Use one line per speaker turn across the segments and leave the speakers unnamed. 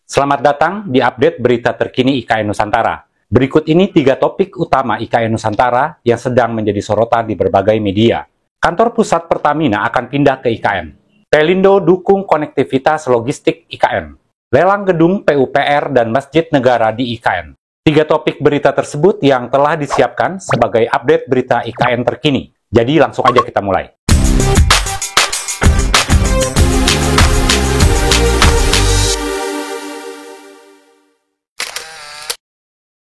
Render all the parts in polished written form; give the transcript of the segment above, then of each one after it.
Selamat datang di update berita terkini IKN Nusantara. Berikut ini 3 topik utama IKN Nusantara yang sedang menjadi sorotan di berbagai media. Kantor pusat Pertamina akan pindah ke IKN. Pelindo dukung konektivitas logistik IKN. Lelang gedung PUPR dan Masjid Negara di IKN. 3 topik berita tersebut yang telah disiapkan sebagai update berita IKN terkini. Jadi langsung aja kita mulai.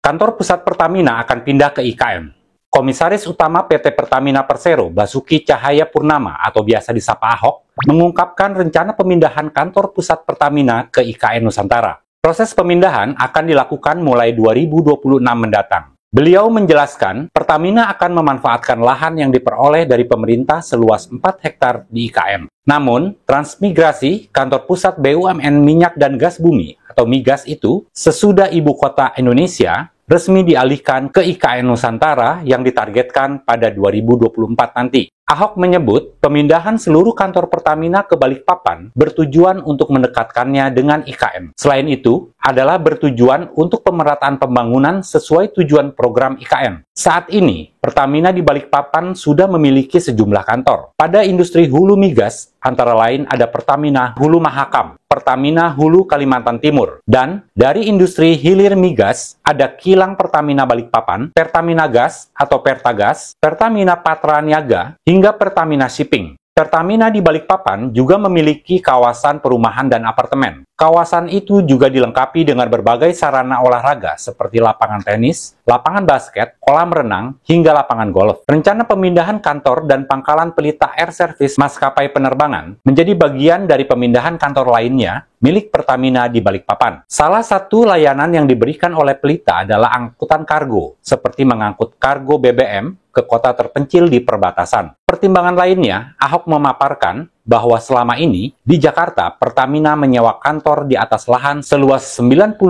Kantor pusat Pertamina akan pindah ke IKN. Komisaris Utama PT Pertamina Persero, Basuki Cahayapurnama atau biasa disapa Ahok, mengungkapkan rencana pemindahan kantor pusat Pertamina ke IKN Nusantara. Proses pemindahan akan dilakukan mulai 2026 mendatang. Beliau menjelaskan, Pertamina akan memanfaatkan lahan yang diperoleh dari pemerintah seluas 4 hektar di IKN. Namun, transmigrasi kantor pusat BUMN Minyak dan Gas Bumi atau Migas itu, sesudah ibu kota Indonesia, resmi dialihkan ke IKN Nusantara yang ditargetkan pada 2024 nanti. Ahok menyebut pemindahan seluruh kantor Pertamina ke Balikpapan bertujuan untuk mendekatkannya dengan IKN. Selain itu, adalah bertujuan untuk pemerataan pembangunan sesuai tujuan program IKN. Saat ini, Pertamina di Balikpapan sudah memiliki sejumlah kantor. Pada industri hulu migas, antara lain ada Pertamina Hulu Mahakam, Pertamina Hulu Kalimantan Timur, dan dari industri hilir migas ada kilang Pertamina Balikpapan, Pertamina Gas atau Pertagas, Pertamina Patra Niaga, hingga Pertamina Shipping. Pertamina di Balikpapan juga memiliki kawasan perumahan dan apartemen. Kawasan itu juga dilengkapi dengan berbagai sarana olahraga seperti lapangan tenis, lapangan basket, kolam renang, hingga lapangan golf. Rencana pemindahan kantor dan pangkalan pelita air service maskapai penerbangan menjadi bagian dari pemindahan kantor lainnya milik Pertamina di Balikpapan. Salah satu layanan yang diberikan oleh pelita adalah angkutan kargo, seperti mengangkut kargo BBM ke kota terpencil di perbatasan. Pertimbangan lainnya, Ahok memaparkan bahwa selama ini di Jakarta, Pertamina menyewa kantor di atas lahan seluas 92.000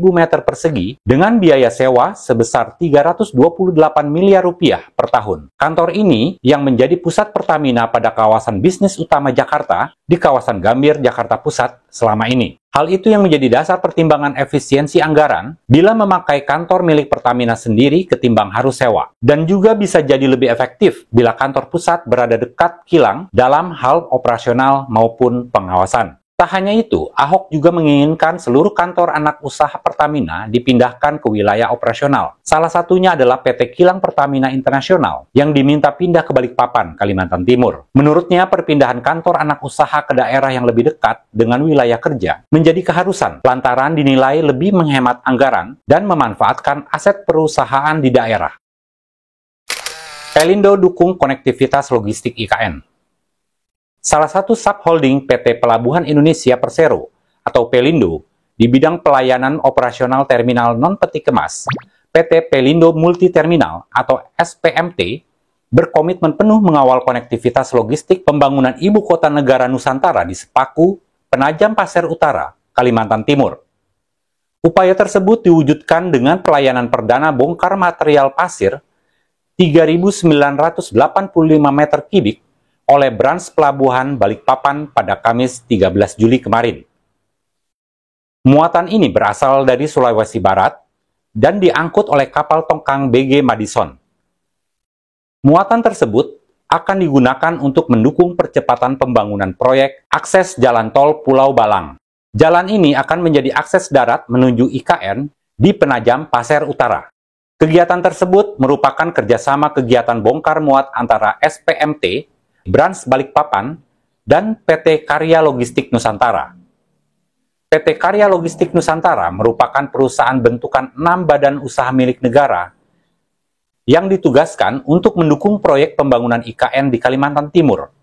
meter persegi dengan biaya sewa sebesar 328 miliar rupiah per tahun. Kantor ini yang menjadi pusat Pertamina pada kawasan bisnis utama Jakarta di kawasan Gambir, Jakarta Pusat selama ini. Hal itu yang menjadi dasar pertimbangan efisiensi anggaran bila memakai kantor milik Pertamina sendiri ketimbang harus sewa. Dan juga bisa jadi lebih efektif bila kantor pusat berada dekat kilang dalam hal operasional maupun pengawasan. Tak hanya itu, Ahok juga menginginkan seluruh kantor anak usaha Pertamina dipindahkan ke wilayah operasional. Salah satunya adalah PT Kilang Pertamina Internasional yang diminta pindah ke Balikpapan, Kalimantan Timur. Menurutnya, perpindahan kantor anak usaha ke daerah yang lebih dekat dengan wilayah kerja menjadi keharusan lantaran dinilai lebih menghemat anggaran dan memanfaatkan aset perusahaan di daerah. Pelindo dukung konektivitas logistik IKN. Salah satu subholding PT Pelabuhan Indonesia Persero atau Pelindo di bidang pelayanan operasional terminal non-peti kemas, PT Pelindo Multi Terminal atau SPMT berkomitmen penuh mengawal konektivitas logistik pembangunan ibu kota negara Nusantara di Sepaku, Penajam Pasir Utara, Kalimantan Timur. Upaya tersebut diwujudkan dengan pelayanan perdana bongkar material pasir 3.985 meter kubik oleh Branch Pelabuhan Balikpapan pada Kamis 13 Juli kemarin. Muatan ini berasal dari Sulawesi Barat dan diangkut oleh kapal tongkang BG Madison. Muatan tersebut akan digunakan untuk mendukung percepatan pembangunan proyek akses jalan tol Pulau Balang. Jalan ini akan menjadi akses darat menuju IKN di Penajam Pasir Utara. Kegiatan tersebut merupakan kerjasama kegiatan bongkar muat antara SPMT, Branch Balikpapan, dan PT Karya Logistik Nusantara. PT Karya Logistik Nusantara merupakan perusahaan bentukan 6 badan usaha milik negara yang ditugaskan untuk mendukung proyek pembangunan IKN di Kalimantan Timur.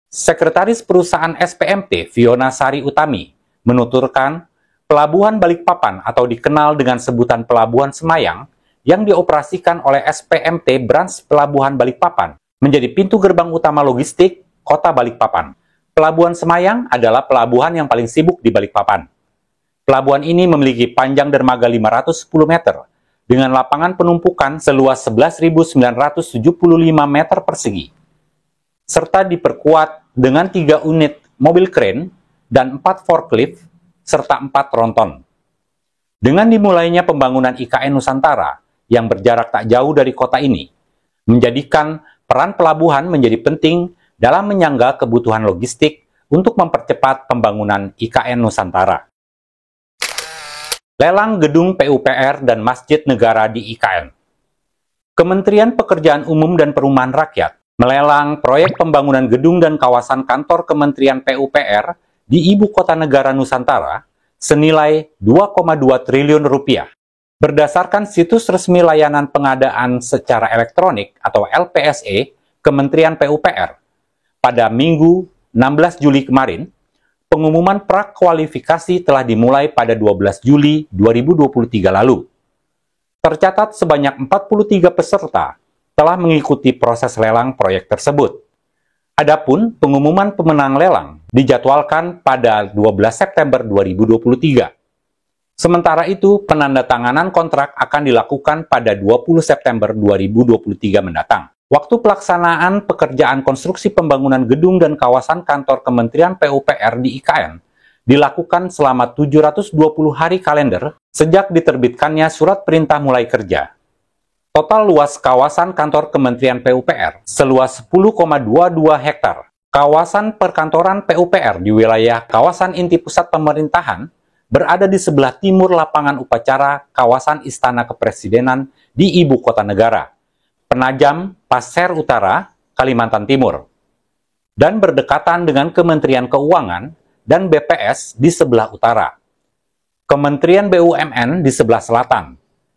Sekretaris perusahaan SPMT, Fiona Sari Utami, menuturkan Pelabuhan Balikpapan atau dikenal dengan sebutan Pelabuhan Semayang yang dioperasikan oleh SPMT Branch Pelabuhan Balikpapan menjadi pintu gerbang utama logistik kota Balikpapan. Pelabuhan Semayang adalah pelabuhan yang paling sibuk di Balikpapan. Pelabuhan ini memiliki panjang dermaga 510 meter dengan lapangan penumpukan seluas 11.975 meter persegi, serta diperkuat dengan 3 unit mobil crane dan 4 forklift serta 4 tronton. Dengan dimulainya pembangunan IKN Nusantara yang berjarak tak jauh dari kota ini, menjadikan peran pelabuhan menjadi penting dalam menyangga kebutuhan logistik untuk mempercepat pembangunan IKN Nusantara. Lelang gedung PUPR dan Masjid Negara di IKN. Kementerian Pekerjaan Umum dan Perumahan Rakyat melelang proyek pembangunan gedung dan kawasan kantor Kementerian PUPR di Ibu Kota Negara Nusantara senilai 2,2 triliun rupiah. Berdasarkan situs resmi layanan pengadaan secara elektronik atau LPSE Kementerian PUPR, pada Minggu 16 Juli kemarin, pengumuman prakualifikasi telah dimulai pada 12 Juli 2023 lalu. Tercatat sebanyak 43 peserta telah mengikuti proses lelang proyek tersebut. Adapun pengumuman pemenang lelang dijadwalkan pada 12 September 2023. Sementara itu, penandatanganan kontrak akan dilakukan pada 20 September 2023 mendatang. Waktu pelaksanaan pekerjaan konstruksi pembangunan gedung dan kawasan kantor Kementerian PUPR di IKN dilakukan selama 720 hari kalender sejak diterbitkannya surat perintah mulai kerja. Total luas kawasan kantor Kementerian PUPR seluas 10,22 hektar. Kawasan perkantoran PUPR di wilayah kawasan inti pusat pemerintahan berada di sebelah timur lapangan upacara kawasan Istana Kepresidenan di Ibu Kota Negara, Penajam Pasir Utara, Kalimantan Timur, dan berdekatan dengan Kementerian Keuangan dan BPS di sebelah utara, Kementerian BUMN di sebelah selatan,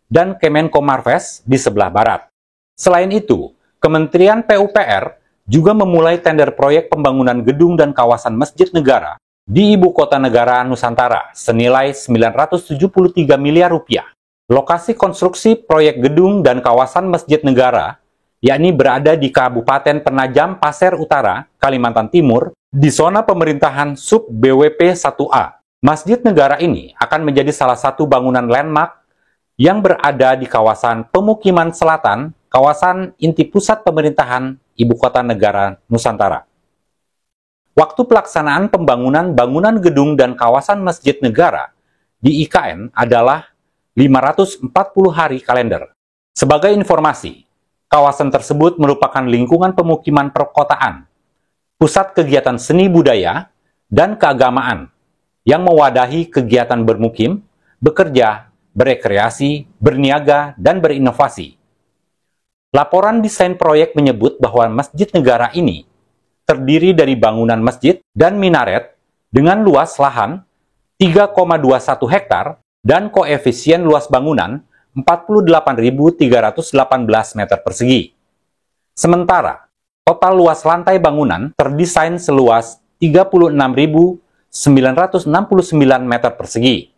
dan Kemenko Marves di sebelah barat. Selain itu, Kementerian PUPR juga memulai tender proyek pembangunan gedung dan kawasan Masjid Negara di Ibu Kota Negara Nusantara senilai 973 miliar rupiah. Lokasi konstruksi proyek gedung dan kawasan Masjid Negara yakni berada di Kabupaten Penajam Pasir Utara, Kalimantan Timur, di zona pemerintahan sub BWP 1A. Masjid Negara ini akan menjadi salah satu bangunan landmark yang berada di kawasan pemukiman selatan, kawasan inti pusat pemerintahan Ibu Kota Negara Nusantara. Waktu pelaksanaan pembangunan bangunan gedung dan kawasan Masjid Negara di IKN adalah 540 hari kalender. Sebagai informasi, kawasan tersebut merupakan lingkungan pemukiman perkotaan, pusat kegiatan seni budaya, dan keagamaan yang mewadahi kegiatan bermukim, bekerja, berekreasi, berniaga, dan berinovasi. Laporan desain proyek menyebut bahwa Masjid Negara ini terdiri dari bangunan masjid dan minaret dengan luas lahan 3,21 hektar dan koefisien luas bangunan 48.318 meter persegi. Sementara, total luas lantai bangunan terdesain seluas 36.969 meter persegi.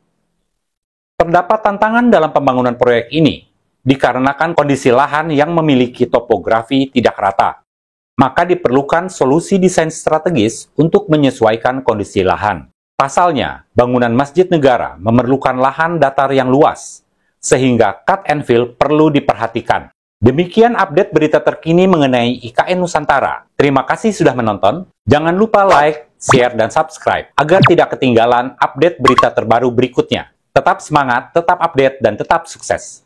Terdapat tantangan dalam pembangunan proyek ini dikarenakan kondisi lahan yang memiliki topografi tidak rata. Maka diperlukan solusi desain strategis untuk menyesuaikan kondisi lahan. Pasalnya, bangunan Masjid Negara memerlukan lahan datar yang luas, sehingga cut and fill perlu diperhatikan. Demikian update berita terkini mengenai IKN Nusantara. Terima kasih sudah menonton. Jangan lupa like, share, dan subscribe agar tidak ketinggalan update berita terbaru berikutnya. Tetap semangat, tetap update, dan tetap sukses.